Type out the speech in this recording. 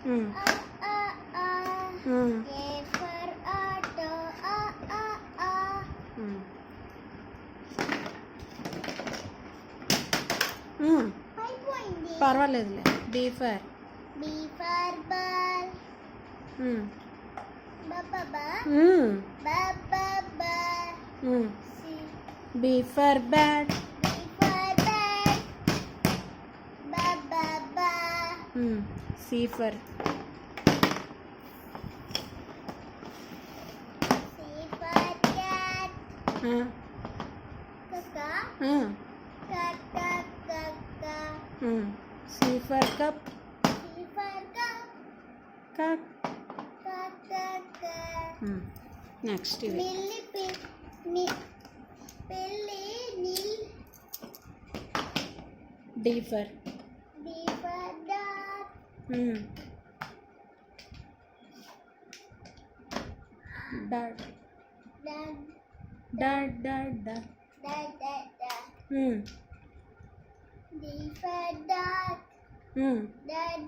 Mm. Mm. A for auto. Mm. Mm. అయిపోయింది. పర్వాలేదులే. B for B for ball. Mm. B for ball. Mm. B for ball. Mm. C. B for bat. B for bat. B. Mm. C for C for cat. Kaka. Kaka. C for cup. C for cup. Cup. Kaka. Next ఇది. Milli Pilli nil. D for D for dog. Dad. Dad. Dad. Dad. Dad. Dad. D for dog. Mm. Dad.